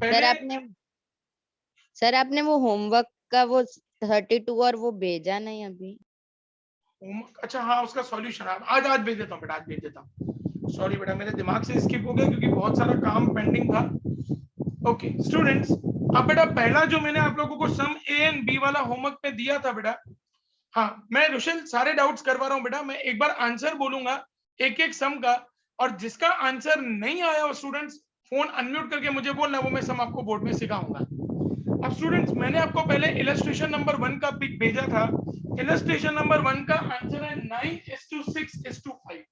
पहले सर आपने वो होमवर्क का वो 32 और वो भेजा नहीं अभी। अच्छा हाँ, उसका सॉल्यूशन आज भेज देता हूँ बेटा, आज भेज देता हूँ। सॉरी बेटा, मेरे दिमाग से स्किप हो गया क्योंकि बहुत सारा काम पेंडिंग था। ओके स्टूडेंट्स, अब बेटा पहला जो मैंने आप लोगों को सम ए एंड बी वाला होमवर्क में दिया था बेटा, हाँ मैं रुशल सारे डाउट्स करवा रहा हूँ बेटा। मैं एक बार आंसर बोलूंगा एक एक सम का, और जिसका आंसर नहीं आया वो स्टूडेंट्स फोन अनम्यूट करके मुझे बोलना, वो मैं सम आपको बोर्ड में सिखाऊंगा। अब स्टूडेंट्स मैंने आपको पहले इलस्ट्रेशन नंबर 1 का पिक भेजा था। इलस्ट्रेशन नंबर 1 का आंसर है 9:6:5।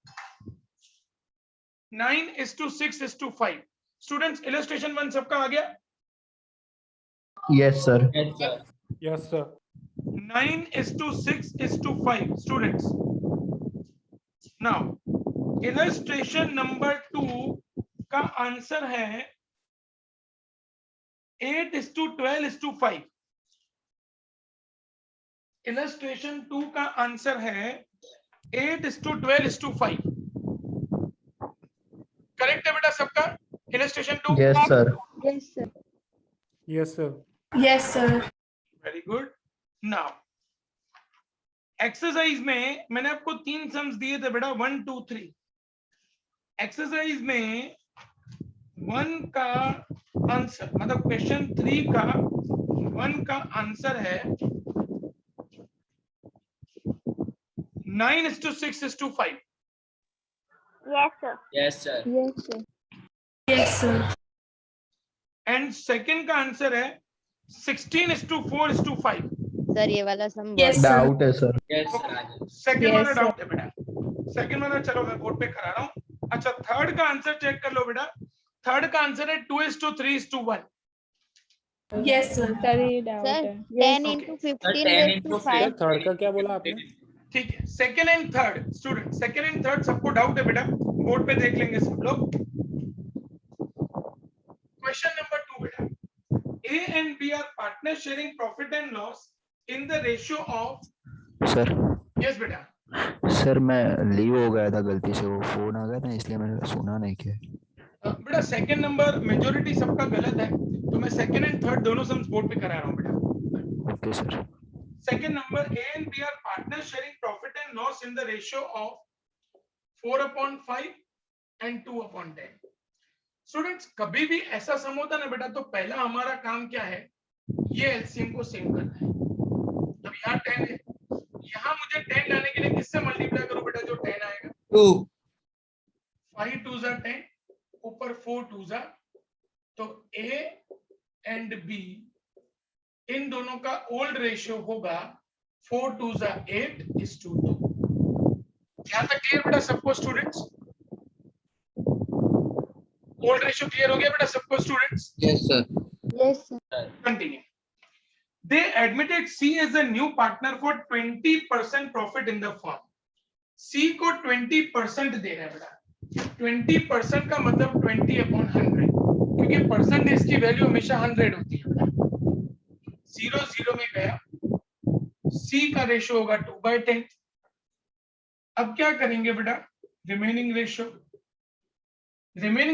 9:6:5। स्टूडेंट्स इलस्ट्रेशन 1 सबका आ गया? Yes sir. Yes sir. 9:6:5 students. Now illustration number 2 का आंसर है 8:12:5। इलस्ट्रेशन 2 का आंसर है 8:12:5। करेक्ट है बेटा सबका? Illustration 2? Yes sir. Yes sir. Yes sir. Yes sir. Very good. Now exercise में मैंने आपको 3 सम्स दिए थे बेटा, 1 2 3। एक्सरसाइज में 1 का आंसर मतलब क्वेश्चन 3 का 1 का आंसर है 9:6:5। Yes sir. Yes sir. Yes sir. Yes sir. And second का आंसर है 16:4:5। सर ये वाला सम Yes, sir. डाउट है सर। सेकंड Yes, वाला sir. डाउट है बेटा, सेकंड वाला चलो मैं बोर्ड पे करा रहा हूँ। अच्छा थर्ड का आंसर चेक कर लो बेटा। थर्ड का आंसर है 2:3:1। Yes, sir. Sir 10 into 15 third का क्या बोला आपने? ठीक है, second and third student, second and third सबको डाउट है बेटा, बोर्ड पे देख लेंगे सब लोग। क्वेश्चन नंबर 2 बेटा, A and B are partners sharing profit and loss in the ratio of। Sir yes बेटा। सर मैं लीव हो गया था गलती से, वो फोन आ गया था इसलिए मैंने सुना नहीं किया। बेटा सेकंड नंबर मेजॉरिटी सबका गलत है, तो मैं सेकंड एंड थर्ड दोनों सम्स बोर्ड पे करा रहा हूँ बेटा। Okay sir. Second number, A and B are partners sharing profit and loss in the ratio of 4/5 and 2/10। Students कभी भी ऐसा सम होता ना बेटा, तो पहला हमारा काम क्या है, ये एलसीएम को सेम करना है। अब यहाँ 10 है, यहाँ मुझे 10 लाने के लिए किससे मल्टीप्लाई करूं बेटा जो 10 आएगा? 2 5 2 10, ऊपर 4 2 तो A एंड B इन दोनों का ओल्ड रेशियो होगा 4 2 8:2। यहां तक क्लियर बेटा सबको स्टूडेंट्स? ओल्ड रेशियो क्लियर हो गया बेटा सबको students? Yes sir. Yes sir. Continue. They admitted C as a new partner for 20% profit in the firm। C को 20% दे रहा है बेटा। 20% का मतलब 20/100, क्योंकि परसेंटेज की वैल्यू हमेशा 100 होती है बेटा। 0 0 में गया, C का रेशियो होगा 2/10। अब क्या करेंगे बेटा, रिमेनिंग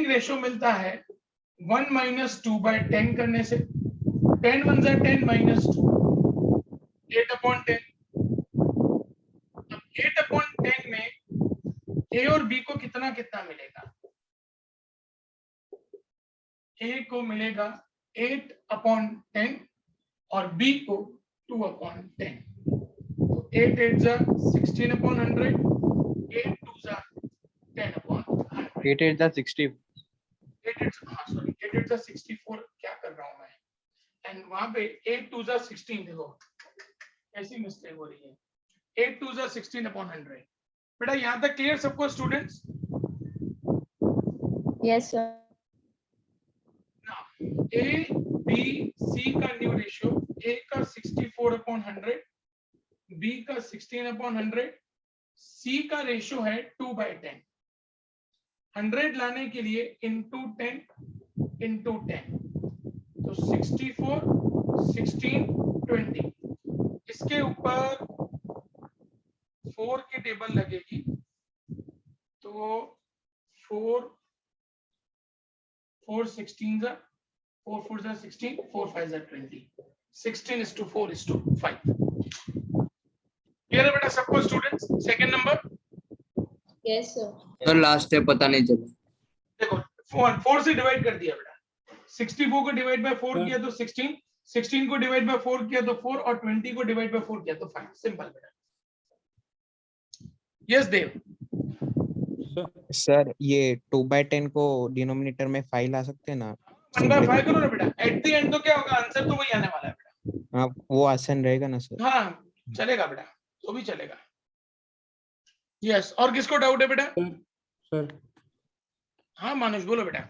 रेशियो मिलता है 1 - 2/10 करने से। 10 1 10 -2 8/10। अब 8/10 में A और B को कितना कितना मिलेगा? A को मिलेगा 8/10 और B को 2/10। 8 8 16/100, 8 2 10/100, 8 8 60। 8 8 सॉरी 8 8 64 क्या कर रहा हूं मैं, एंड वहां पे 8 2 16, देखो ऐसी मिस्टेक हो रही है। 8 2 16/100। बेटा यहां तक क्लियर सबको students? Yes sir. A B C का न्यू रेशियो, A का 64/100, B का 16/100, C का रेशियो है 2/10। 100 लाने के लिए into 10 into 10, तो 64 16 20। इसके ऊपर 4 की टेबल लगेगी, तो 4 4 16 4 4s are 16, 4 5s are 20. 16:4:5. Clear है बेटा सबको students? Second number Yes, sir. तो लास्ट है पता नहीं चला। देखो 4 से डिवाइड कर दिया बेटा, 64 को डिवाइड बाय 4 किया तो 16, 16 को डिवाइड बाय 4 किया तो 4 और 20 को डिवाइड बाय 4 किया तो 5. सिंपल बेटा. यस देव. सर ये 2/10 को डिनोमिनेटर में 5 ला सकते हैं ना? 1/5 करो ना बेटा. एट द एंड तो क्या होगा, आंसर तो वही आने वाला है बेटा. हाँ वो आसान रहेगा ना सर? हाँ चलेगा बेटा, तो भी चलेगा. यस. और किसको डाउट है बेटा? सर हाँ मानुष बोलो बेटा.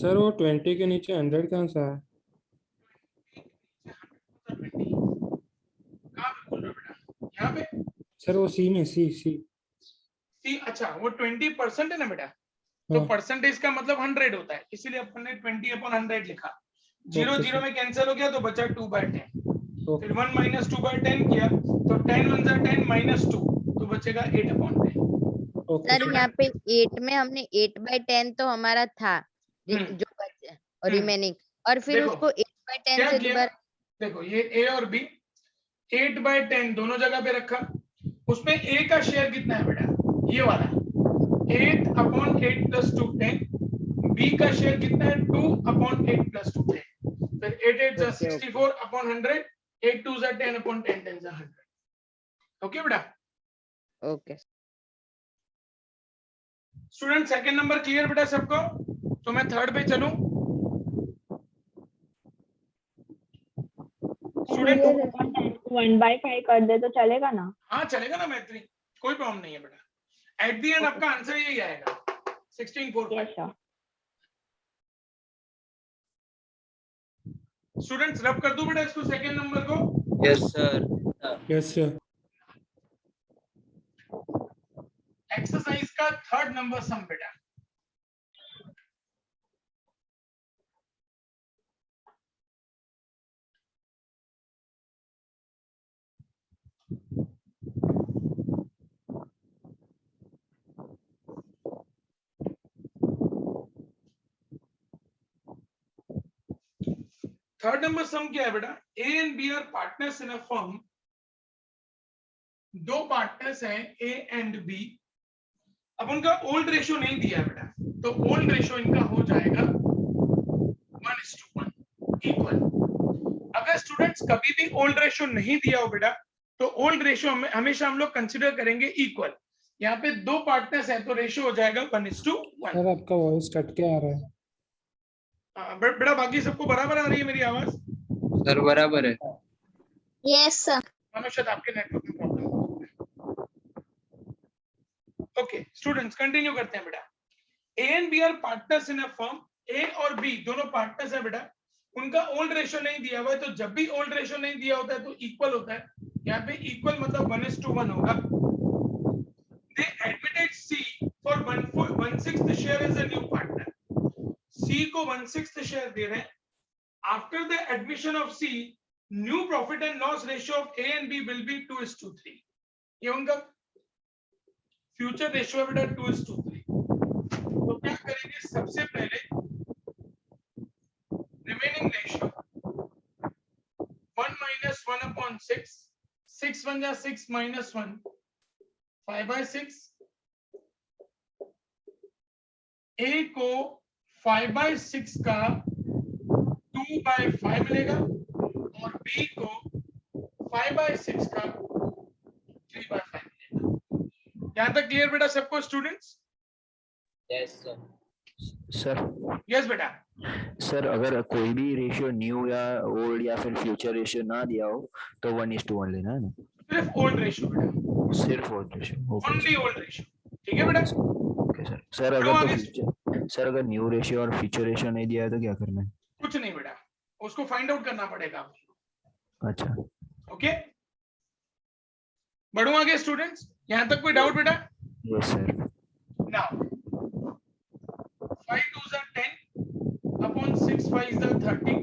सर वो 20 के नीचे 100 कहाँ से है? कहाँ पे बोल रहे हो बेटा? यहाँ पे सर वो सी में सी सी सी. अच्छा वो 20% है ना बेटा, तो हाँ। परसेंटेज का मतलब 100 होता है, इसीलिए अपन ने 20/100 लिखा. 0 ओके 0 सर। में कैंसिल हो गया तो बचा 2/10. ओके फिर 1 - 2/10 किया तो 10 1 10 -2 तो बचेगा 8/10. Okay sir sir. यहाँ पे 8 में हमने 8/10 तो हमारा था जो बचे और रिमेनिंग, और फिर देखो, उसको 8/10 क्या से किया? दोबारा. देखो ये a और b 8/10 दोनों जगह पे रखा. उसमें a का शेयर कितना है बेटा? ये वाला 8/8 + 2 10. b का शेयर कितना है? 2/8 + 2 10. फिर 8 8 जा 64/100, 8 2 जा 10/10, 10 जा 100. ओके बेटा. Okay student second number clear बेटा सबको? तो मैं थर्ड पे चलूं. स्टूडेंट 1/5 कर दे तो चलेगा ना? हाँ चलेगा ना मैत्री, कोई प्रॉब्लम नहीं है बेटा. एट द एंड आपका आंसर यही आएगा 16/4/5. Yes, sir. स्टूडेंट्स रब कर दूं बेटा इसको सेकंड नंबर को? Yes sir. Yes sir. Exercise का थर्ड नंबर सम बेटा. थर्ड नंबर सम क्या है बेटा? A and B are partners in a firm. दो पार्टनर्स हैं ए एंड बी. अब उनका ओल्ड रेशियो नहीं दिया है बेटा, तो ओल्ड रेशियो इनका हो जाएगा 1:1 इक्वल. अगर स्टूडेंट्स कभी भी ओल्ड रेशियो नहीं दिया हो बेटा, तो ओल्ड रेशियो हमेशा हम लोग कंसीडर करेंगे इक्वल. यहाँ पे दो पार्टनर्स हैं तो रेशियो हो जाएगा 1:1. सर आपका वॉइस कट के आ रहा है। बेटा बाकी सबको बराबर आ रही है मेरी आवाज? सर बराबर है। Yes, sir. मनुष्य आपके नेटवर्क में प्रॉब्लम. ओके स्टूडेंट्स कंटिन्यू करते हैं बेटा. A and B are partners in a firm. A और बी दोनों पार्टनर्स हैं बेटा. उनका ओल्ड रेशियो नहीं दिया हुआ है, तो जब भी ओल्ड रेशियो नहीं दिया होता है तो इक्वल होता है. यहाँ पे इक्वल मतलब 1:1 होगा. They admitted C for 1/6 share as a new partner. C को 1/6 शेयर दे रहे हैं. After the admission of C, new profit and loss ratio of A and B will be 2:3. ये उनका फ्यूचर रेशियो है बेटा 2:3. तो क्या करेंगे? सबसे पहले रिमेनिंग रेशियो 1 - 1/6. 6 1 जा 6 - 1 5/6. ए को 5/6 का 2/5 मिलेगा और बी को 5/6 का 3/5 मिलेगा. यहां तक क्लियर बेटा सबको students? Yes sir. Sir yes बेटा. सर अगर कोई भी रेशियो न्यू या ओल्ड या फिर फ्यूचर रेशियो ना दिया हो तो 1:1 लेना है ना? सिर्फ ओल्ड रेशियो बेटा, सिर्फ old ratio. Only old ratio. ठीक है बेटा? Okay sir. सर अगर तो फ्यूचर, सर अगर न्यू रेशियो और फ्यूचर रेशियो नहीं दिया है तो क्या करना है? कुछ नहीं बेटा, उसको फाइंड आउट करना पड़ेगा. अच्छा ओके बढ़ो आगे स्टूडेंट्स. यहां तक कोई डाउट बेटा? Yes sir. Now 5 2s are 10 upon 6 5s are 30.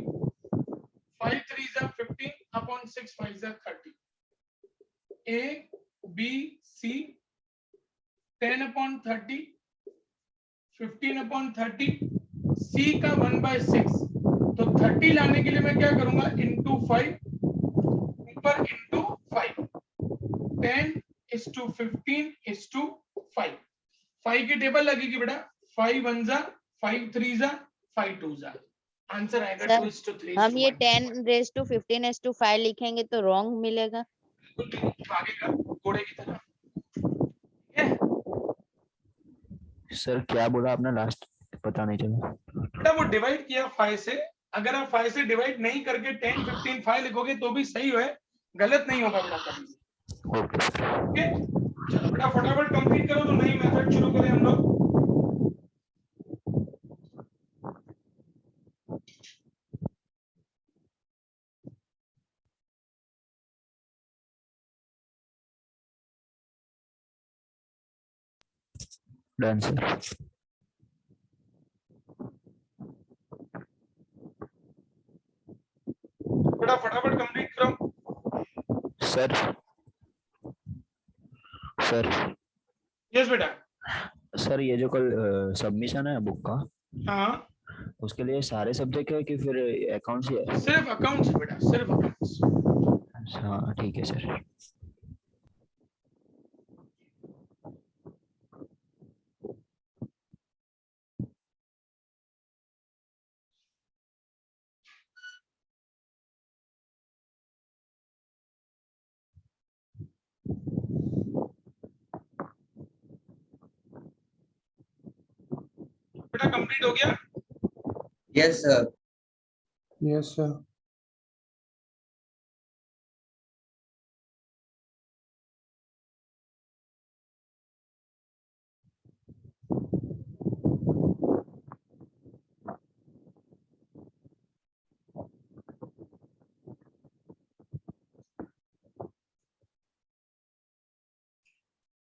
5 3s are 15 upon 6 5s are 30. A B C 10/30, 15/30. C का 1/6 20 लाने के लिए मैं क्या करूंगा, इंटू 5, ऊपर इंटू 5, 10:15:5, 5 की टेबल लगेगी बेटा, 5 1 जा, 5 3 जा, 5 2 जा, आंसर आएगा सर, 2:3 हम ये 10⁻15⁻5 लिखेंगे तो रॉन्ग मिलेगा। भागेगा घोड़े की तरह। ठीक है सर क्या बोला आपने लास्ट, पता नहीं चला। बेटा, वो डिवाइड किया 5 से, अगर आप 5 से डिवाइड नहीं करके 10 15 5 लिखोगे तो भी सही है, गलत नहीं होगा बेटा कभी। Okay sir. ओके चलो बेटा फटाफट कंप्लीट करो, तो नई मेथड शुरू करें हम लोग। Done sir. बेटा फटाफट कंप्लीट करो। सर सर यस बेटा। सर ये जो कल सबमिशन है बुक का, हाँ उसके लिए सारे सब्जेक्ट है कि फिर अकाउंट्स ही है? सिर्फ अकाउंट्स है बेटा, सिर्फ अकाउंट्स। हाँ ठीक है सर। बेटा कंप्लीट हो गया। Yes sir. Yes sir.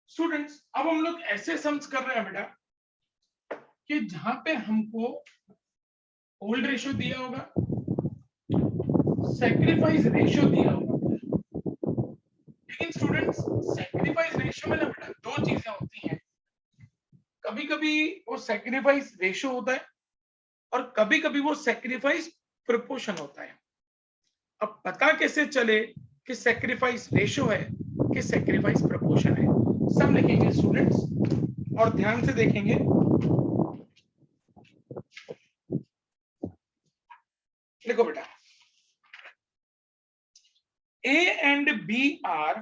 Students अब हम लोग ऐसे सम्स कर रहे हैं बेटा कि जहां पे हमको होल्ड रेशियो दिया होगा, सैक्रिफाइस रेशियो दिया होगा, लेकिन स्टूडेंट्स सैक्रिफाइस रेशियो में ना बेटा दो चीजें होती हैं। कभी कभी वो सैक्रिफाइस रेशियो होता है और कभी कभी वो सैक्रिफाइस प्रोपोर्शन होता है। अब पता कैसे चले कि सैक्रिफाइस रेशियो है कि सैक्रिफाइस प्रोपोर्शन है, सब लिखेंगे स्टूडेंट्स और ध्यान से देखेंगे। लिखो बेटा, A and B are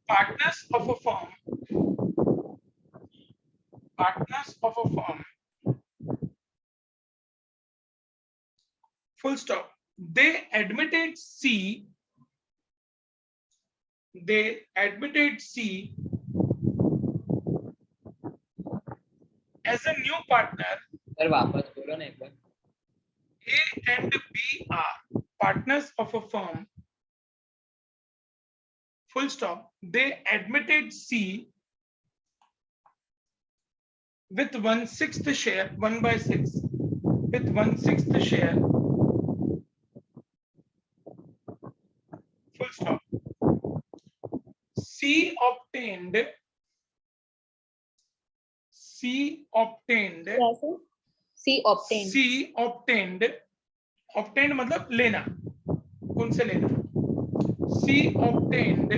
partners of a firm. Partners of a firm. Full stop. They admitted C. They admitted C as a new partner. Sir वापस बोलो ना एक बार। A and B are partners of a firm. Full stop. They admitted C with 1/6 share, 1/6, with 1/6 share. Full stop. C obtained obtained मतलब लेना, उनसे लेना। C obtained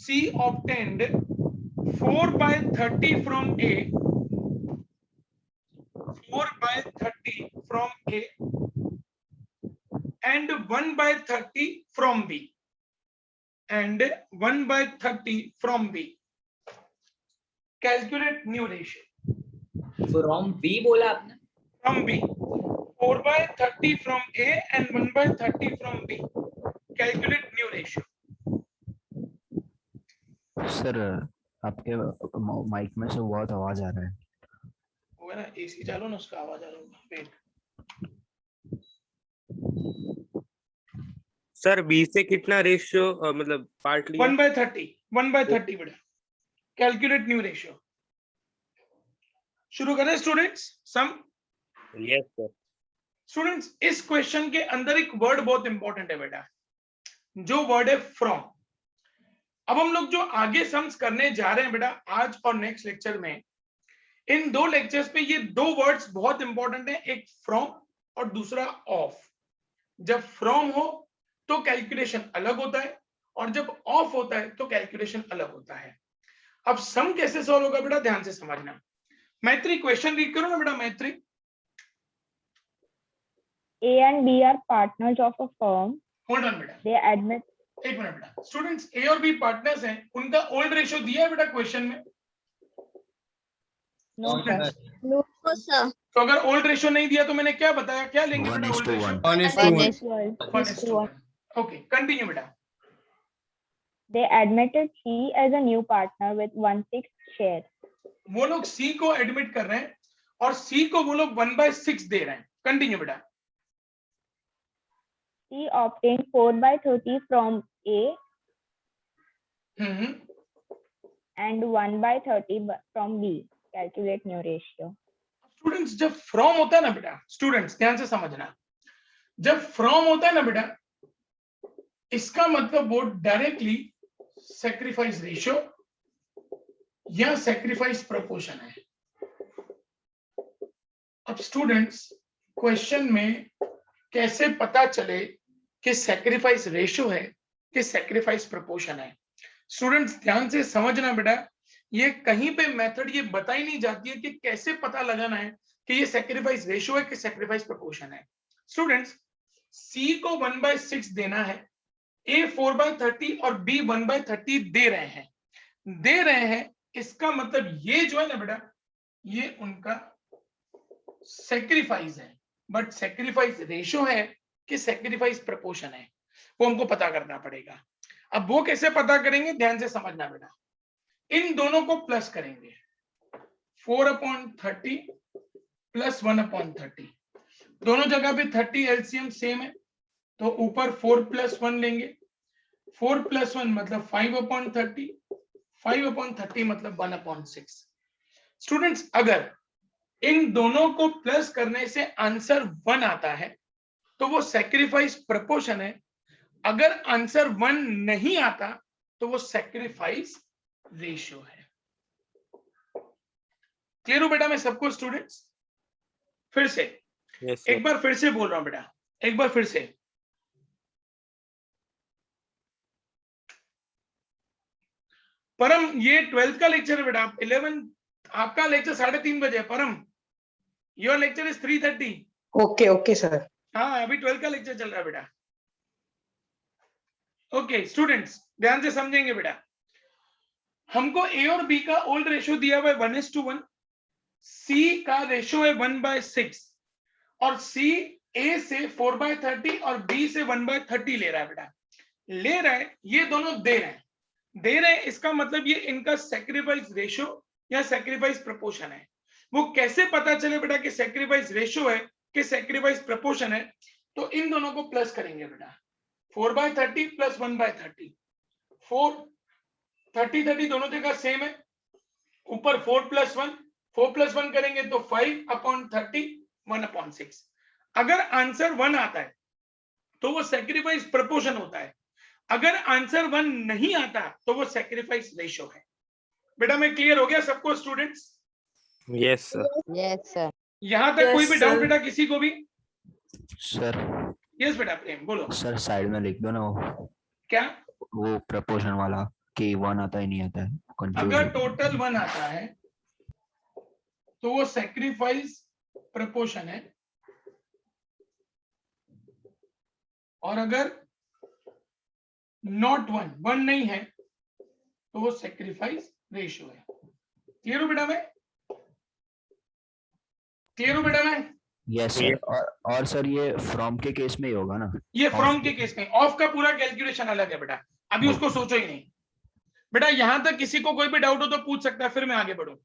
C obtained 4/30 from A, 4/30 from A, and 1/30 from B, and 1/30 from B. Calculate new ratio. From B बोला आपने? From B, 4/30 from A and 1/30 from B. Calculate new ratio. Sir आपके mic में से बहुत आवाज आ रहा है। वो है ना एसी चालू ना, उसका आवाज आ रहा होगा। वेट, सर बी से कितना रेशियो मतलब पार्ट लिया? 1/30 बेटा। Calculate new ratio. शुरू करें students sum. Yes sir. Students इस क्वेश्चन के अंदर एक वर्ड बहुत इंपॉर्टेंट है बेटा, जो वर्ड है फ्रॉम। अब हम लोग जो आगे सम्स करने जा रहे हैं बेटा आज और नेक्स्ट लेक्चर में, इन दो लेक्चर्स पे ये दो वर्ड्स बहुत इंपॉर्टेंट है, एक फ्रॉम और दूसरा ऑफ। जब फ्रॉम हो तो कैलकुलेशन अलग होता है और जब ऑफ होता है तो कैलकुलेशन अलग होता है। अब सम कैसे सॉल्व होगा बेटा, ध्यान से समझना। मैत्री क्वेश्चन रीड करो ना बेटा। मैत्री, A and B are partners of a firm. Hold on बेटा, They admit. एक मिनट बेटा। स्टूडेंट्स ए और बी पार्टनर्स हैं, उनका ओल्ड रेशियो दिया है बेटा क्वेश्चन में। No, sir. No, sir. तो अगर ओल्ड रेशियो नहीं दिया तो मैंने क्या बताया, क्या लेंगे बेटा ओल्ड रेशियो? 1:1. ओके, कंटिन्यू बेटा। They admitted C as a new partner with 1/6 share. वो लोग सी को एडमिट कर रहे हैं और सी को वो लोग 1/6 दे रहे हैं। कंटिन्यू बेटा। C obtained 4/30 from A and 1/30 from B. Calculate new ratio. Students जब फ्रॉम होता है ना बेटा, स्टूडेंट्स ध्यान से समझना, जब फ्रॉम होता है ना बेटा, इसका मतलब वो डायरेक्टली सैक्रिफाइस रेशियो या सैक्रिफाइस प्रोपोर्शन है। अब स्टूडेंट्स क्वेश्चन में कैसे पता चले कि सैक्रिफाइस रेशियो है कि सैक्रिफाइस प्रोपोर्शन है? स्टूडेंट्स ध्यान से समझना बेटा, ये कहीं पे मेथड ये बताई नहीं जाती है कि कैसे पता लगाना है कि ये सैक्रिफाइस रेशियो है कि सैक्रिफाइस प्रोपोर्शन है। स्टूडेंट्स सी को 1/6 देना है, ए 4/30 और बी 1/30 दे रहे हैं, इसका मतलब ये जो है ना बेटा, ये उनका सैक्रिफाइस है। बट सैक्रिफाइस रेशियो है कि सैक्रिफाइस प्रोपोर्शन है, वो हमको पता करना पड़ेगा। अब वो कैसे पता करेंगे, ध्यान से समझना बेटा। इन दोनों को प्लस करेंगे, 4/30 प्लस 1/30, दोनों जगह पे 30 एलसीएम सेम है, तो ऊपर 4 + 1 लेंगे। 4 + 1 मतलब 5/30, 5/30 मतलब 1/6। स्टूडेंट्स अगर इन दोनों को प्लस करने से आंसर 1 आता है तो वो सैक्रिफाइस प्रोपोर्शन है। अगर आंसर 1 नहीं आता तो वो सैक्रिफाइस रेशियो है। क्लियर हो बेटा मैं सबको? स्टूडेंट्स फिर से एक बार फिर से बोल रहा हूं बेटा, एक बार फिर से। परम ये 12th का लेक्चर है बेटा, 11 आपका लेक्चर 3:30 बजे है। परम your lecture is 3:30। Okay sir. हाँ अभी 12 का लेक्चर चल रहा है बेटा। ओके स्टूडेंट्स ध्यान से समझेंगे बेटा, हमको ए और बी का ओल्ड रेशियो दिया हुआ है 1:1, सी का रेशियो है 1/6 और सी ए से 4/30 और बी से 1/30 ले रहा है बेटा, ले रहा है, ये दोनों दे रहे हैं, इसका मतलब ये इनका सैक्रिफाइस रेशियो या सैक्रिफाइस प्रोपोर्शन है। वो कैसे पता चले बेटा कि सैक्रिफाइस रेशियो है कि सैक्रिफाइस प्रोपोर्शन है? तो इन दोनों को प्लस करेंगे बेटा, 4/30 प्लस 1/30, 30 दोनों जगह सेम है, ऊपर 4 + 1 करेंगे तो 5/30, 1/6। अगर आंसर 1 आता है तो वो सैक्रिफाइस प्रोपोर्शन होता है, अगर आंसर 1 नहीं आता तो वो सैक्रिफाइस रेशियो है। बेटा मैं क्लियर हो गया सबको students? Yes sir. Yes, sir. यहां तक कोई भी डाउट बेटा किसी को भी? सर यस बेटा प्रेम बोलो। सर साइड में लिख दो ना क्या? वो प्रपोर्शन वाला कि 1 आता ही नहीं आता है, कंफ्यूज अगर टोटल 1 आता है तो वो सैक्रिफाइस प्रोपोर्शन है, और अगर नॉट 1 नहीं है तो वो सैक्रिफाइस रेशियो है। क्लियर हो बेटा मैं? क्लियर हो बेटा मैं? Yes sir. और सर ये फ्रॉम के केस में ही होगा ना? ये फ्रॉम के केस में, ऑफ का पूरा कैलकुलेशन अलग है बेटा, अभी उसको सोचो ही नहीं बेटा। यहां तक किसी को कोई भी डाउट हो तो पूछ सकता है, फिर मैं आगे बढ़ूं।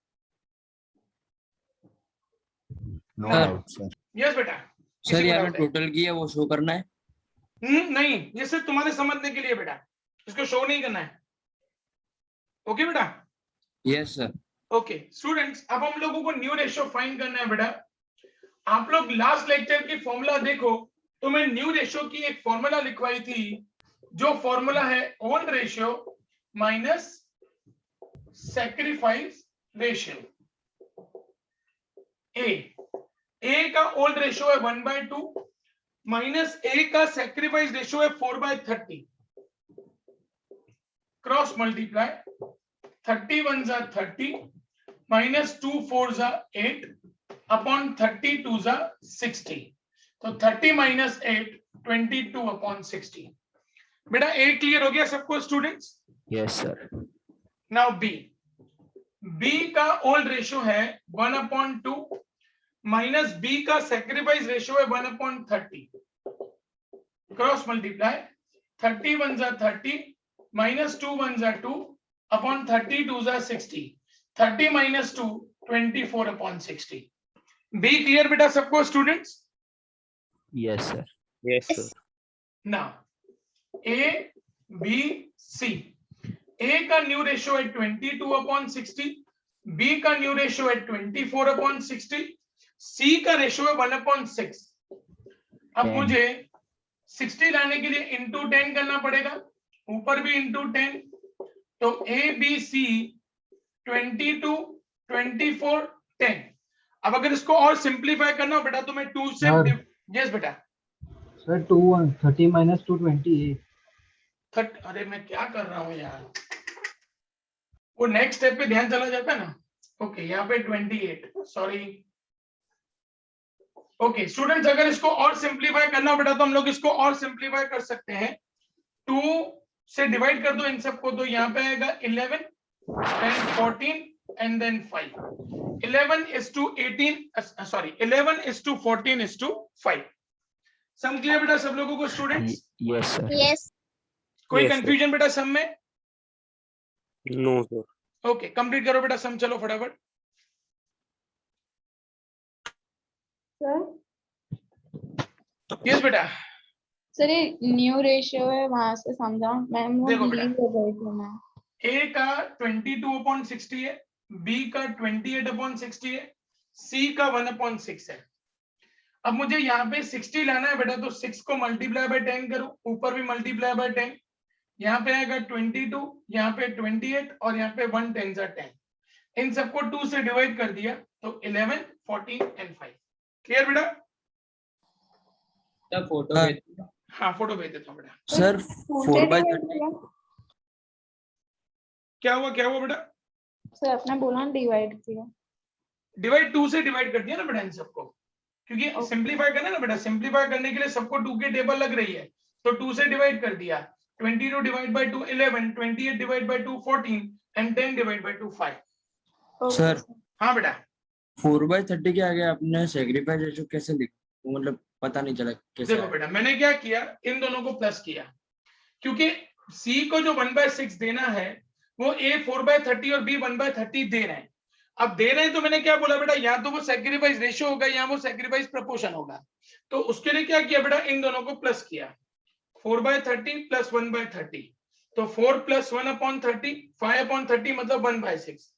No doubt sir. यस बेटा। सर यार टोटल किया वो शो करना है? नहीं, ये सिर्फ तुम्हारे समझने के लिए बेटा, इसको शो नहीं करना है। ओके बेटा? Yes sir. ओके स्टूडेंट्स, अब हम लोगों को न्यू रेशियो फाइंड करना है बेटा। आप लोग लास्ट लेक्चर की फॉर्मूला देखो तो मैं न्यू रेशियो की एक फॉर्मूला लिखवाई थी, जो फॉर्मूला है old ratio minus sacrifice ratio. A का ओल्ड रेशियो है 1/2 माइनस ए का सैक्रिफाइस रेशियो है 4/30, क्रॉस मल्टीप्लाई 31 जा 30 माइनस 2 4 जा 8 अपॉन 32 जा 60, तो 30 माइनस 8 22 अपॉन 60। बेटा ए क्लियर हो गया सबको students? Yes sir. Now B का ओल्ड रेशियो है 1/2 माइनस बी का सैक्रिफाइस रेशियो है 1/30, क्रॉस मल्टीप्लाई 31 जा 30 माइनस 2 1 जा 2 अपॉन 32 जा 60, 30 माइनस 2 24 अपॉन 60। बी क्लियर बेटा सबको students? Yes sir. Yes, sir. Now A B C, A का न्यू रेशियो है 22/60, बी का न्यू रेशियो है 24/60, सी का रेशियो है 1/6। अब 10. मुझे 60 लाने के लिए इंटू 10 करना पड़ेगा, ऊपर भी इंटू 10, तो ए बी सी 22 24 10। अब अगर इसको और सिंप्लीफाई करना हो बेटा तो मैं 2 से यस बेटा सर 30 माइनस 2 28। अरे मैं क्या कर रहा हूँ यार, वो नेक्स्ट स्टेप पे ध्यान चला जाता है ना। ओके यहाँ पे 28, सॉरी। ओके स्टूडेंट्स, अगर इसको और सिंप्लीफाई करना हो बेटा तो हम लोग इसको और सिंप्लीफाई कर सकते हैं। 2 से डिवाइड कर दो इन सबको, तो यहाँ पे आएगा 11 then 14 and then 5। 11:14:5। Some clear बेटा सब लोगों को स्टूडेंट्स? Yes sir. यस कोई Yes, sir. कंफ्यूजन बेटा सम में? No, sir. ओके कंप्लीट करो बेटा सम, चलो फटाफट। सर यस बेटा सर ये न्यू रेशियो है, वहां से समझा मैम, वो देखो बेटा। लीव हो गई थी मैं। ए का 22/60 है, बी का 28/60 है, सी का 1/6 है। अब मुझे यहाँ पे 60 लाना है बेटा, तो 6 को मल्टीप्लाई बाय 10 करो, ऊपर भी मल्टीप्लाई बाय 10, यहाँ पे आएगा 22, यहाँ पे 28 और यहाँ पे 1 10 जा 10। इन सबको 2 से डिवाइड कर दिया तो 11 14 एंड 5। क्लियर बेटा? तब फोटो हाँ। भेज दो। हाँ फोटो भेज देता हूँ बेटा। सर टू 4 से by divide 30 किया? क्या हुआ बेटा? सर आपने बोला डिवाइड किया। डिवाइड 2 से डिवाइड कर दिया ना बेटा इन सबको, क्योंकि Okay. सिंप्लीफाई करना है ना बेटा। सिंप्लीफाई करने के लिए सबको 2 की टेबल लग रही है, तो 2 से डिवाइड कर दिया। 22 divide by 2 11, 28 divide by 2 14 and 10 divide by 2 5। Okay, sir sir. हाँ बेटा 4 by 30 के आगे आपने सेक्रीफाइस रेशियो कैसे लिखा, मतलब पता नहीं चला कैसे देखो आया। बेटा, मैंने क्या किया, इन दोनों को प्लस किया, क्योंकि सी को जो 1/6 देना है वो ए 4/30 और बी 1/30 दे रहे हैं। अब दे रहे हैं तो मैंने क्या बोला बेटा, या तो वो सैक्रिफाइस रेशियो होगा या वो सैक्रिफाइस प्रोपोर्शन होगा। तो उसके लिए क्या किया बेटा, इन दोनों को प्लस किया। 4/30 प्लस 1/30, तो 4 प्लस 1/30, 5/30 मतलब 1/6।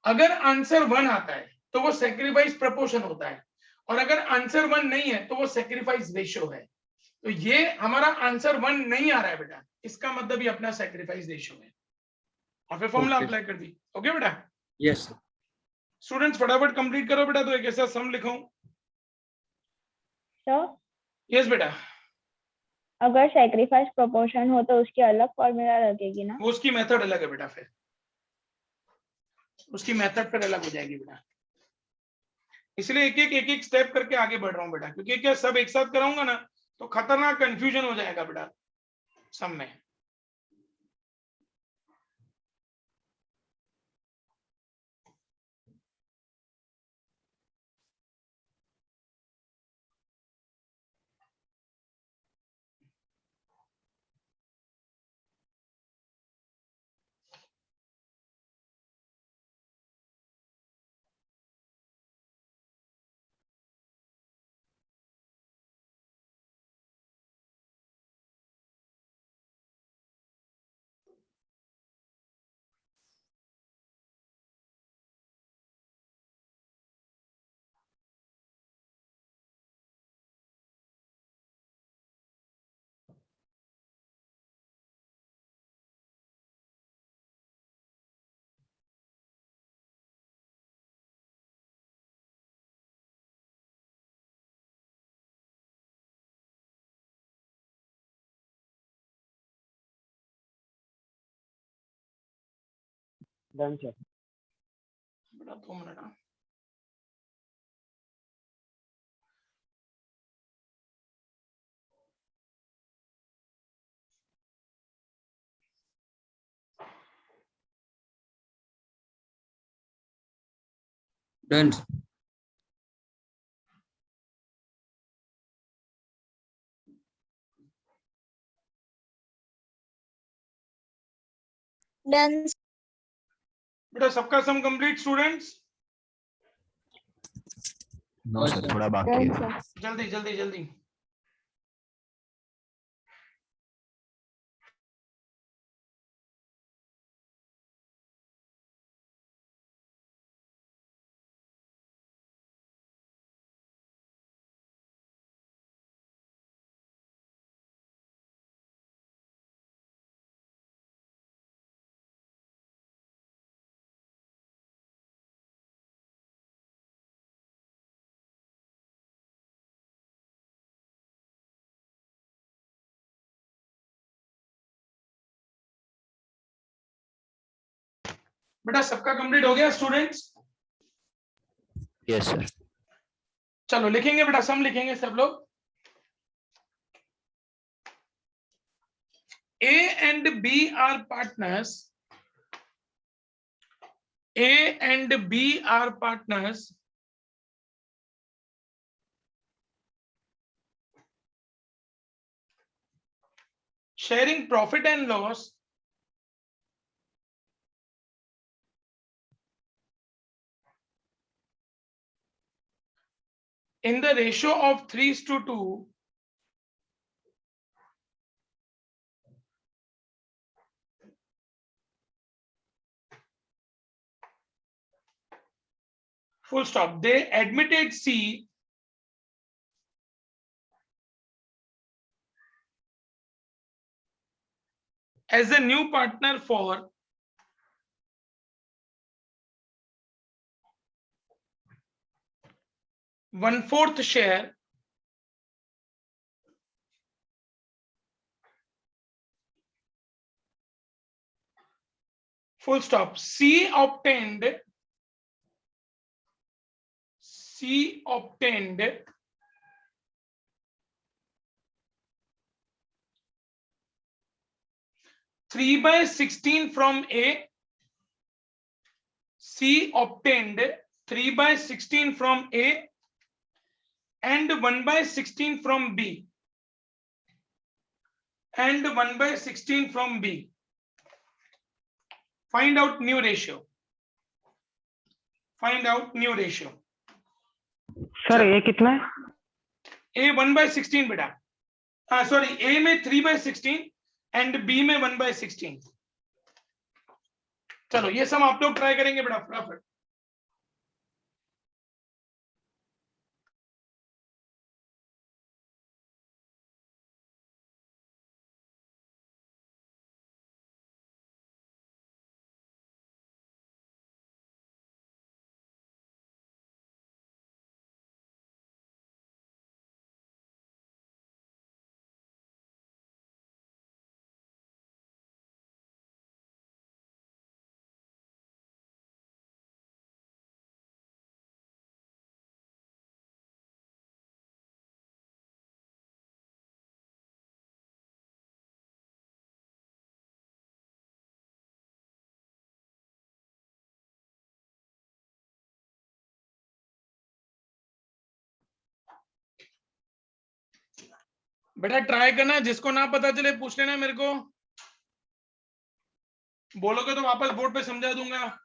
अगर आंसर 1 आता है तो वो सैक्रिफाइस प्रोपोर्शन होता है, और अगर आंसर 1 नहीं है तो वो सैक्रिफाइस रेशियो है। तो ये हमारा आंसर 1 नहीं आ रहा है बेटा, इसका मतलब ये अपना सैक्रिफाइस रेशियो है। और फिर फॉर्मूला Okay. अप्लाई कर दी। ओके बेटा? Yes sir. स्टूडेंट्स फटाफट कंप्लीट करो बेटा, तो एक ऐसा सम लिखो। सर यस बेटा, अगर सेक्रीफाइस प्रोपोर्शन हो तो उसकी अलग फॉर्मूला लगेगी ना? वो उसकी मेथड अलग है बेटा, फिर उसकी मेथड फिर अलग हो जाएगी बेटा। इसलिए एक एक स्टेप करके आगे बढ़ रहा हूँ बेटा, क्योंकि क्या सब एक साथ कराऊंगा ना तो खतरनाक कंफ्यूजन हो जाएगा बेटा सम में। Done sir. बेटा 2 मिनट। हाँ, डन। डन। बेटा सबका sum complete students? No sir, थोड़ा बाकी डन है। सर। जल्दी जल्दी जल्दी। बेटा सबका कंप्लीट हो गया स्टूडेंट्स? Yes sir. चलो लिखेंगे बेटा, सम लिखेंगे सब लोग। A and B are partners. A and B are partners. Sharing profit and loss in the ratio of 3:2. Full stop. They admitted C as a new partner for 1/4 share full stop. C obtained 3/16 from A. C obtained 3/16 from A and 1/16 from B. And 1/16 from B. Find out new ratio. Find out new ratio. Sir A कितना है? A 1/16 बेटा। हाँ sorry, A में 3/16 and B में 1/16। चलो ये सब आप लोग ट्राई करेंगे बेटा फटाफट। बेटा ट्राई करना, जिसको ना पता चले पूछ लेना मेरे को, बोलोगे तो वापस बोर्ड पे समझा दूंगा।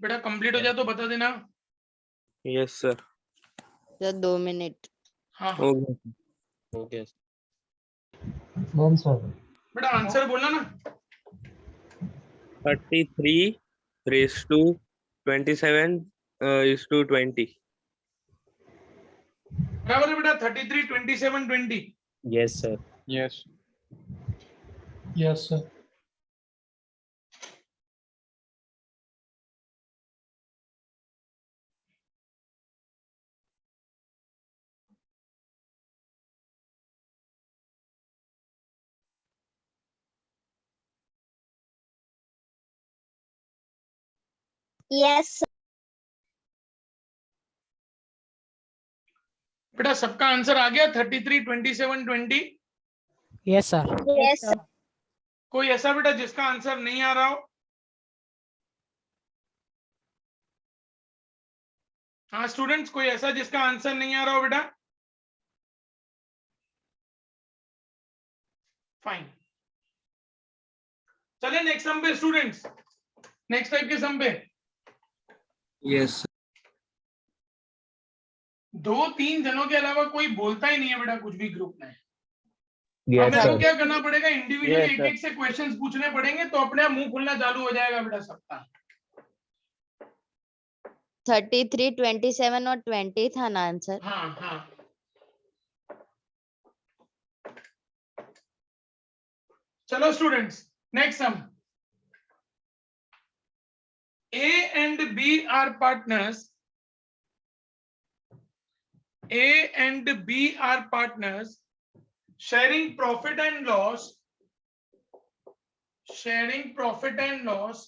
बेटा कंप्लीट हो जाए तो बता देना। Yes, sir. Sir 2 minute. हाँ Okay. Okay. Done, sir. बेटा आंसर बोलना ना। 33 raised to 27 is to 20. बराबर है बेटा 33 27 20। Yes, sir. Yes. Yes, sir. Yes, sir. बेटा सबका आंसर आ गया 33 27 20। Yes, sir. Yes, sir. कोई ऐसा बेटा जिसका आंसर नहीं आ रहा हो? हाँ स्टूडेंट्स, कोई ऐसा जिसका आंसर नहीं आ रहा हो बेटा? फाइन, चले नेक्स्ट सम पे स्टूडेंट्स, नेक्स्ट टाइप के सम पे। Yes. दो तीन जनों के अलावा कोई बोलता ही नहीं है बेटा कुछ भी ग्रुप में। Yes, अब मेरे को sir. क्या करना पड़ेगा, इंडिविजुअल Yes, एक sir. एक से क्वेश्चंस पूछने पड़ेंगे तो अपने आप मुंह खुलना चालू हो जाएगा बेटा सबका। 33 27 और 20 था ना आंसर। हाँ हाँ, चलो students next sum. A and B are partners. A and B are partners sharing profit and loss. Sharing profit and loss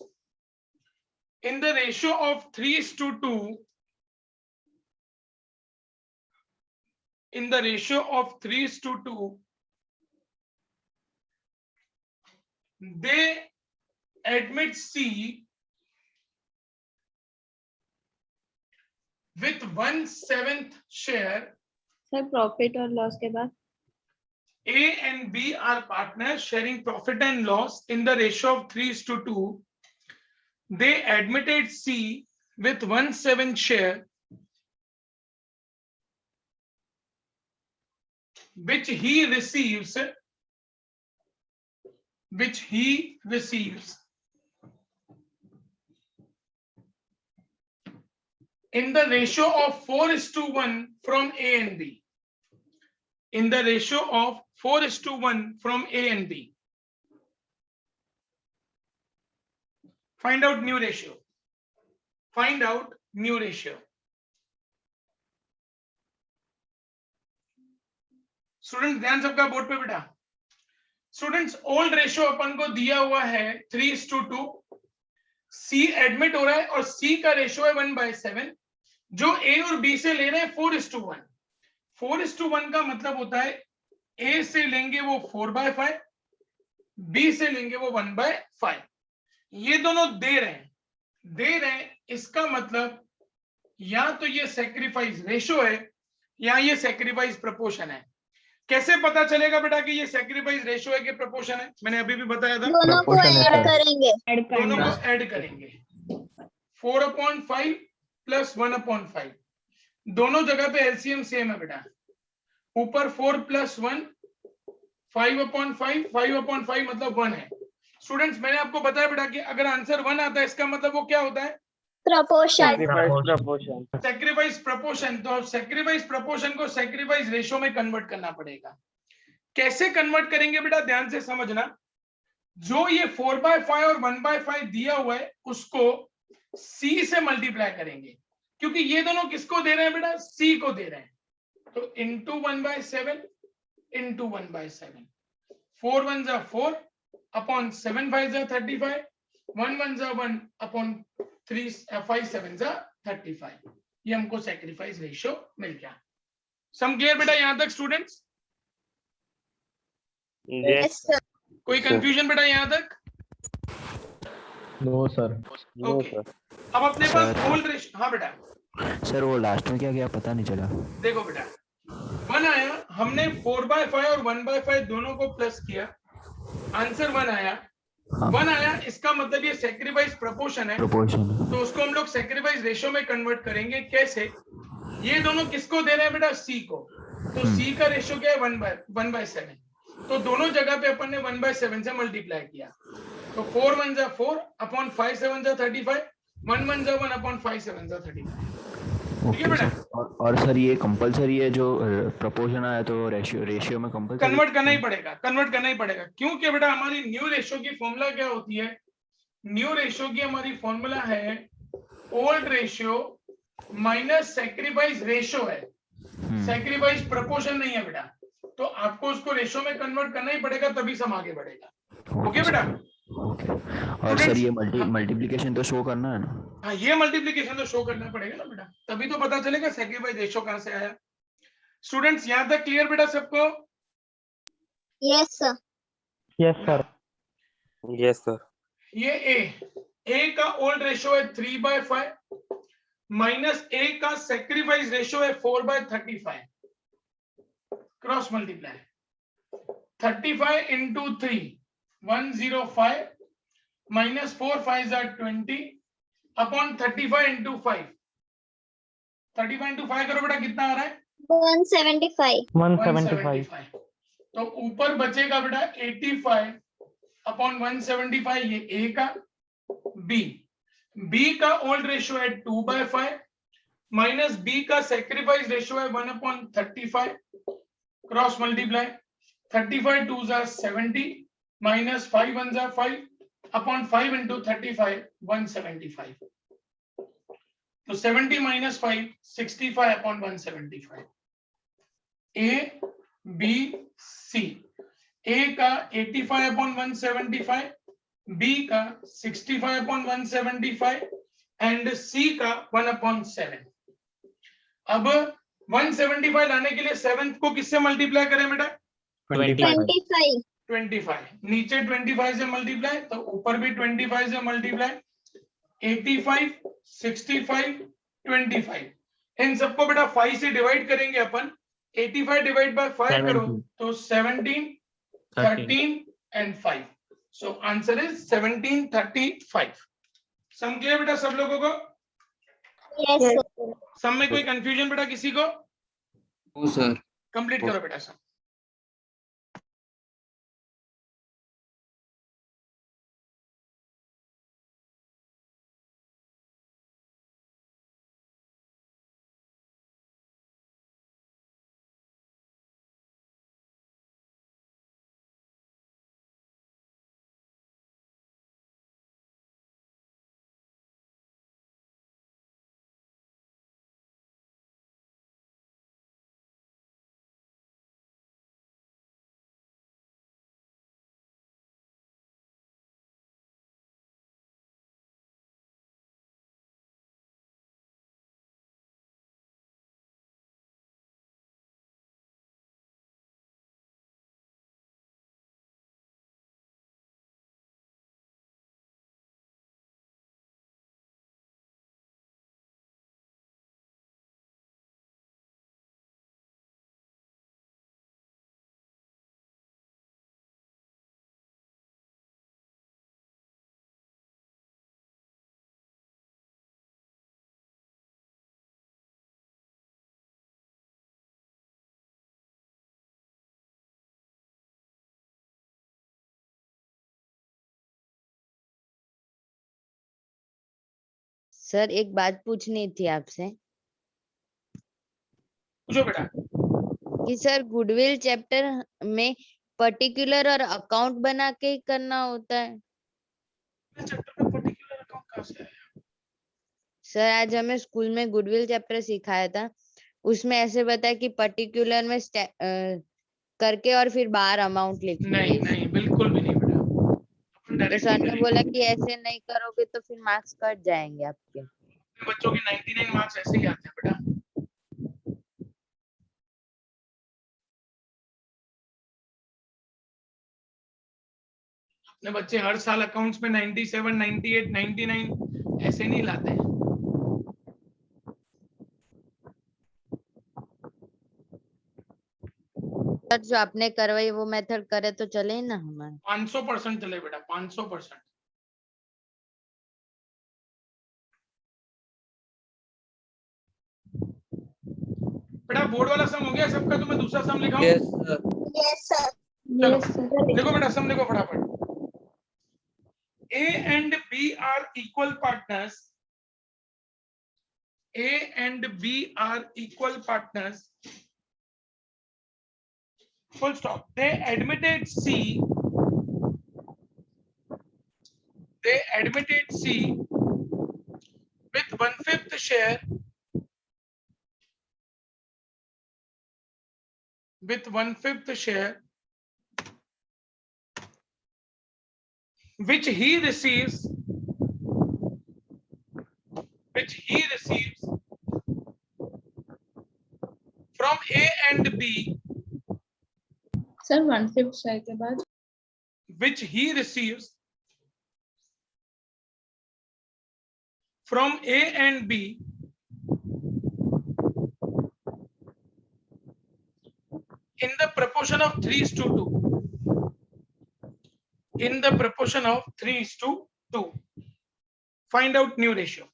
in the ratio of 3:2. In the ratio of 3:2. They admit C with 1/7 share. Sir profit और loss के बाद A and B are partners sharing profit and loss in the ratio of 3:2. They admitted C with 1/7 share, which he receives. In the ratio of 4:1 from A and B. In the ratio of 4:1 from A and B. Find out new ratio. Find out new ratio. Student ध्यान सबका board पे बेटा। Students old ratio अपन को दिया हुआ है 3:2। सी admit हो रहा है और सी का रेशियो है 1/7। जो ए और बी से ले रहे हैं 4:1। 4:1 का मतलब होता है ए से लेंगे वो 4/5, बी से लेंगे वो 1/5। ये दोनों दे रहे हैं, इसका मतलब या तो ये सैक्रिफाइस रेशियो है या ये सैक्रिफाइस प्रपोर्शन है। कैसे पता चलेगा बेटा कि ये सैक्रिफाइस रेशियो है कि प्रपोर्शन है? मैंने अभी भी बताया था, दोनों को ऐड करेंगे। दोनों को ऐड करेंगे। 4/5 प्लस 1/5, दोनों जगह पे एलसीएम सेम है बेटा। ऊपर 4 + 1 5/5, 5/5 मतलब 1 है। स्टूडेंट्स मैंने आपको बताया बेटा कि अगर आंसर 1 आता है इसका मतलब वो क्या होता है? Proportion. Sacrifice proportion. तो सैक्रिफाइस प्रपोर्शन को सैक्रिफाइस रेशियो में कन्वर्ट करना पड़ेगा। कैसे कन्वर्ट करेंगे बेटा, ध्यान से समझना। जो ये 4/5 और 1/5 दिया हुआ है उसको सी से मल्टीप्लाई करेंगे, क्योंकि ये दोनों किसको दे रहे हैं बेटा? सी को दे रहे हैं। तो इंटू 1/7 इंटू 1/7, 4 1 जा 4 अपॉन 7 5 जा 35, 1 1 जा 1 अपॉन 3 5 7 जा 35। ये हमको सैक्रिफाइस रेशियो मिल गया। सम क्लियर बेटा यहां तक स्टूडेंट्स? Yes. sir. कोई कंफ्यूजन बेटा यहां तक? No sir. No, okay, sir. अब अपने पास Sir. Old ratio. हाँ बेटा सर वो लास्ट में क्या गया पता नहीं चला। देखो बेटा, 1 आया, हमने 4/5 और 1/5 दोनों को प्लस किया, आंसर 1 आया। हाँ 1 आया, इसका मतलब ये सेक्रीफाइस प्रोपोर्शन है, प्रोपोर्शन तो उसको हम लोग सेक्रीफाइस रेशियो में कन्वर्ट करेंगे। कैसे? ये दोनों किसको दे रहे हैं बेटा? सी को। तो सी का रेशियो क्या है? 1/7। तो दोनों जगह पे अपन ने 1/7 से मल्टीप्लाई किया। तो 4 1 जा 4 अपॉन 5 7 जा 35, 1 1 जा 1 अपॉन 5 7 जा 35। ठीक है ओके बेटा? सर। और सर ये कंपलसरी है जो प्रोपोर्शन आया तो रेशियो में कंपलसरी कन्वर्ट करना ही पड़ेगा, कन्वर्ट करना ही पड़ेगा, क्योंकि बेटा हमारी न्यू रेशियो की फॉर्मूला क्या होती है? न्यू रेशियो की हमारी फॉर्मूला है old ratio minus sacrifice ratio है, सेक्रीफाइस प्रोपोर्शन नहीं है बेटा। तो आपको उसको रेशियो में कन्वर्ट करना ही पड़ेगा, तभी सम आगे बढ़ेगा। ओके बेटा? ओके। और सर ये मल्टीप्लिकेशन तो शो करना है ना? हाँ, ये मल्टीप्लिकेशन तो शो करना पड़ेगा ना बेटा, तभी तो पता चलेगा सेक्रीफाइस रेशियो कहां से आया। स्टूडेंट्स यहां तक क्लियर बेटा सबको? Yes sir. Yes sir. Yes sir. ये ए का ओल्ड रेशियो है 3/5 माइनस ए का सेक्रीफाइस रेशियो है 4/35। Cross multiply 35 into 3 105 minus 4 5s are 20 upon 35 into 5। 35 into 5 करो बेटा, कितना आ रहा है? 175। 175। तो ऊपर बचेगा बेटा 85 अपॉन 175, ये ए का। बी का ओल्ड रेशियो है 2/5 माइनस बी का सेक्रीफाइस रेशियो है 1/35। Cross multiply 35 2s are 70 minus 5 1s are 5 upon 5 into 35 175। तो 70 minus 5 65 upon 175। A B C, A का 85 upon 175, B का 65 upon 175 एंड C का 1/7। अब 175 लाने के लिए 7 को किससे मल्टीप्लाई करें बेटा? 25। 25। नीचे 25 से मल्टीप्लाई तो ऊपर भी 25 से मल्टीप्लाई। 85 65 25, इन सबको बेटा 5 से डिवाइड करेंगे अपन। 85 डिवाइड बाय 5 करो तो 17 13 and 5। So answer is 1735। Sum clear बेटा सब लोगों को? Yes sir. सम में कोई कंफ्यूजन बेटा किसी को? No sir. कंप्लीट करो बेटा सम। सर एक बात पूछनी थी आपसे पूछो बेटा। कि सर गुडविल चैप्टर में पर्टिकुलर और अकाउंट बना के ही करना होता है? चैप्टर में पर्टिकुलर अकाउंट कहां से आया? सर आज हमें स्कूल में गुडविल चैप्टर सिखाया था, उसमें ऐसे बताया कि पर्टिकुलर में करके और फिर बाहर अमाउंट लिखनी नहीं है। नहीं बिल्कुल भी नहीं बेटा, अपन तो डायरेक्ट सर ने करेंगे। बोला कि ऐसे नहीं करोगे तो फिर मार्क्स कट जाएंगे आपके। बच्चों के 99 मार्क्स ऐसे ही आते हैं बेटा। अपने बच्चे हर साल अकाउंट्स में 97 98 99 ऐसे नहीं लाते हैं। मेथड जो आपने करवाई वो मेथड करे तो चले ही ना हमारे। 500% चले बेटा, 500%। बेटा बोर्ड वाला सम हो गया सबका, तो मैं दूसरा सम लिखाऊं? Yes sir. Yes sir. चलो यस सर। देखो बेटा, सम देखो फटाफट। A and B are equal partners. A and B are equal partners. Full stop. They admitted C. They admitted C with 1/5 share. With 1/5 share, which he receives. Which he receives from A and B. Sir 1/5 share के बाद Which he receives from A and B in the proportion of 3:2. In the proportion of 3:2. Find out new ratio.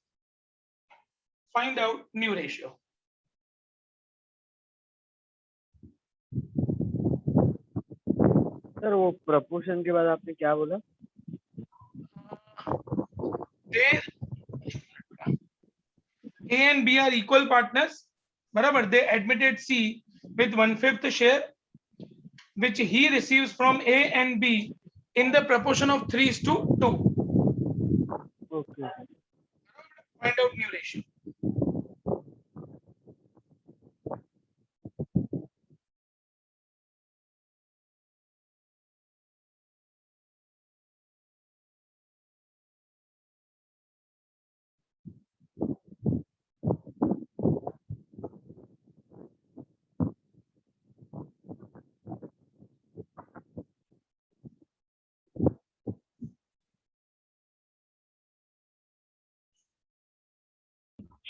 Find out new ratio. Sir वो proportion के बाद आपने क्या बोला? They A and B are equal partners. बराबर. They admitted C with 1/5 share, which he receives from A and B in the proportion of 3:2. Okay Find out new ratio.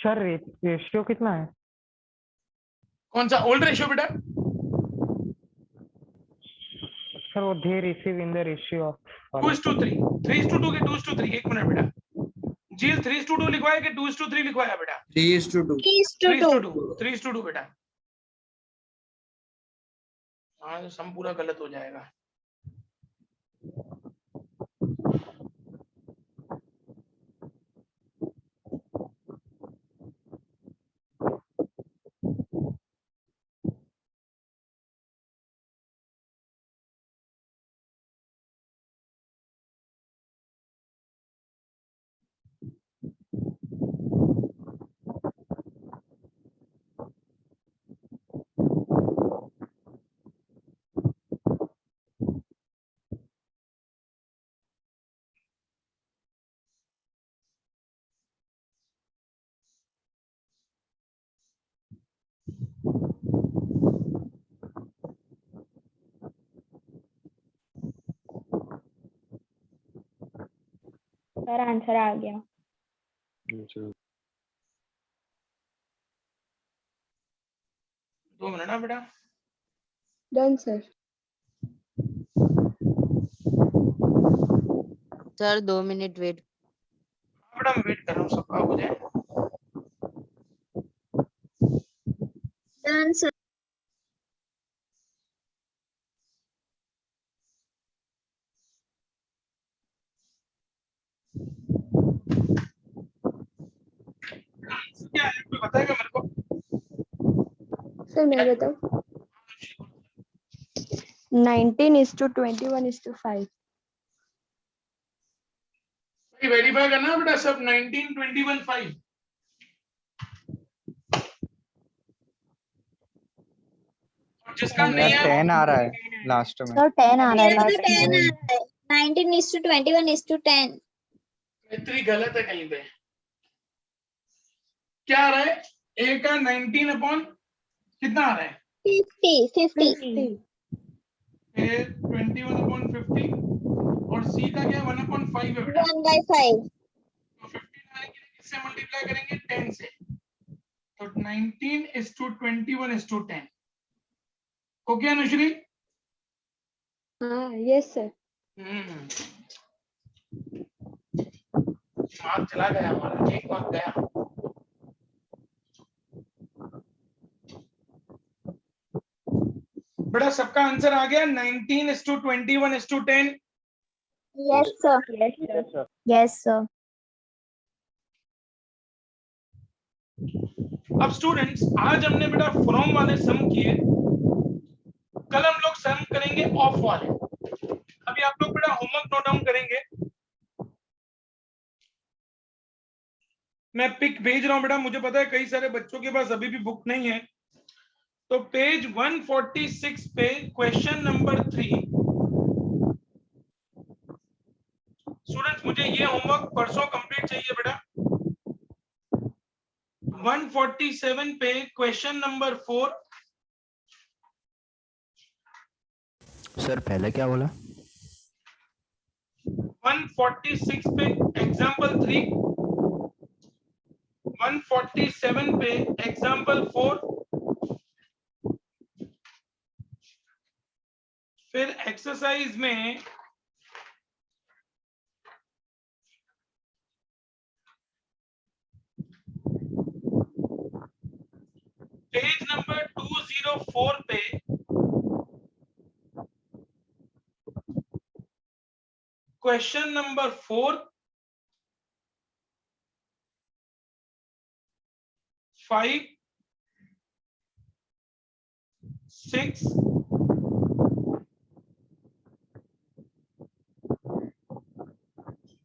Sir ratio कितना है? कौन सा ओल्ड रेशियो बेटा? Sir वो they receive in the ratio of 2:3. 3:2 के 2:3. एक minute बेटा, जील 3:2 लिखवाया कि 2:3 लिखवाया बेटा? 3:2 3:2 बेटा। हाँ, तो सम पूरा गलत हो जाएगा। सर आंसर आ गया। 2 मिनट ना बेटा। Done sir. Sir 2 minute wait. बेटा मैं वेट कर रहा हूँ, सबका हो जाए। Done sir. क्या है, कोई बताएगा मेरे को? सर मैं बताऊं? 19:21:5। वेरीफाई करना बेटा सब। 19:21:5। जिसका नहीं है 10 आ रहा है लास्ट में। सर 10 आ रहा है लास्ट में। 10 आ रहा है। 19:21:10। इतनी गलत है कहीं पे। क्या आ रहा है? ए का 19 अपॉन कितना आ रहा है? 50। ए 21/50 और सी का क्या 1/5 है बेटा? 1/5। तो 15 आने के लिए किससे मल्टीप्लाई करेंगे? 10 से। तो 19:21:10 ओके अनुश्री? हाँ यस सर। मार्क चला गया हमारा, 1 मार्क गया। बेटा सबका आंसर आ गया? 19:21:10। Yes, sir. Yes, sir. Yes, sir. अब स्टूडेंट्स आज हमने बेटा फ्रॉम वाले सम किए, कल हम लोग सम करेंगे ऑफ वाले। अभी आप लोग बेटा होमवर्क नोट डाउन करेंगे, मैं पिक भेज रहा हूं बेटा। मुझे पता है कई सारे बच्चों के पास अभी भी बुक नहीं है, तो पेज 146 पे क्वेश्चन नंबर 3। स्टूडेंट्स मुझे ये होमवर्क परसों कंप्लीट चाहिए बेटा। 147 पे क्वेश्चन नंबर 4। सर पहले क्या बोला? 146 पे एग्जाम्पल 3, 147 पे एग्जाम्पल 4, फिर एक्सरसाइज में पेज नंबर 204 पे क्वेश्चन नंबर 4, 5, 6,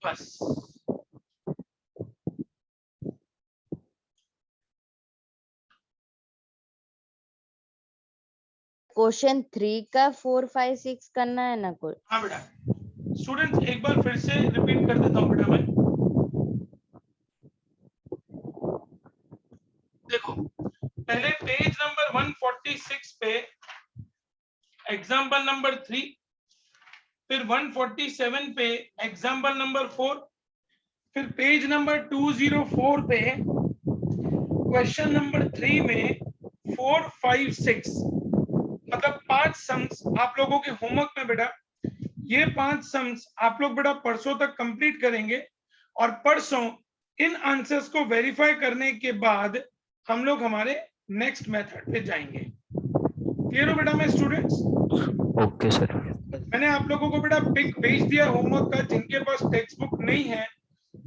बस। क्वेश्चन 3 का 4, 5, 6 करना है ना कोई? हाँ बेटा। स्टूडेंट्स एक बार फिर से रिपीट कर देता हूं बेटा मैं। देखो पहले पेज नंबर 146 पे एग्जाम्पल नंबर 3, फिर 147 पे एग्जाम्पल नंबर 4, फिर पेज नंबर 204 पे क्वेश्चन नंबर 3 में 4, 5, 6 मतलब 5 सम्स आप लोगों के होमवर्क में बेटा। ये 5 सम्स आप लोग बेटा परसों तक कंप्लीट करेंगे, और परसों इन आंसर्स को वेरीफाई करने के बाद हम लोग हमारे नेक्स्ट मेथड पे जाएंगे। क्लियर हो बेटा मैं स्टूडेंट्स? Okay sir. मैंने आप लोगों को बेटा पिक भेज दिया होमवर्क का, जिनके पास टेक्स्ट बुक नहीं है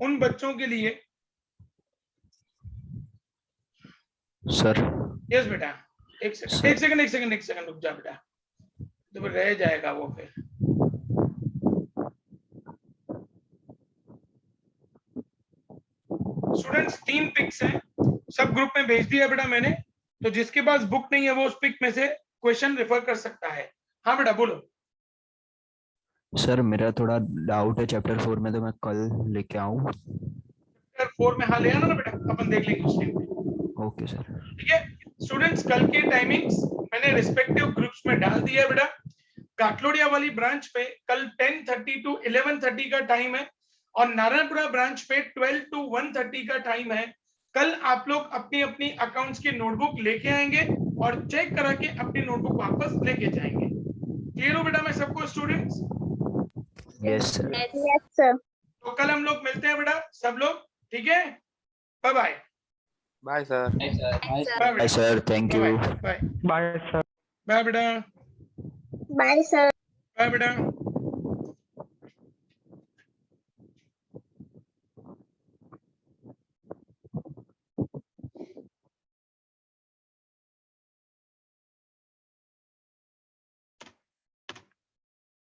उन बच्चों के लिए। सर यस बेटा, एक सेकंड रुक जा बेटा, तो रह जाएगा वो फिर। स्टूडेंट्स 3 पिक्स हैं, सब ग्रुप में भेज दिया बेटा मैंने, तो जिसके पास बुक नहीं है वो उस पिक में से क्वेश्चन रेफर कर सकता है। हाँ बेटा बोलो। सर मेरा थोड़ा डाउट है चैप्टर 4 में, तो मैं कल लेके आऊं? चैप्टर 4 में हाँ ले आना ना बेटा, अपन देख लेंगे उस टाइम पे। Okay sir. ठीक है स्टूडेंट्स, कल की टाइमिंग्स मैंने रिस्पेक्टिव ग्रुप्स में डाल दिया है बेटा। काटलोडिया वाली ब्रांच पे कल 10:30 to 11:30 का टाइम है, और नारायणपुरा ब्रांच पे 12 to 1:30 का टाइम है। कल आप लोग अपनी अपनी अकाउंट्स की नोटबुक लेके आएंगे और चेक करा के अपनी नोटबुक वापस लेके जाएंगे। क्लियर हो बेटा मैं सबको students? Yes sir. Yes, sir. तो कल हम लोग मिलते हैं बेटा सब लोग, ठीक है? Bye bye. Bye sir. Bye sir, thank you. Bye Bye, sir. Bye बेटा। Bye, sir. बाय बेटा।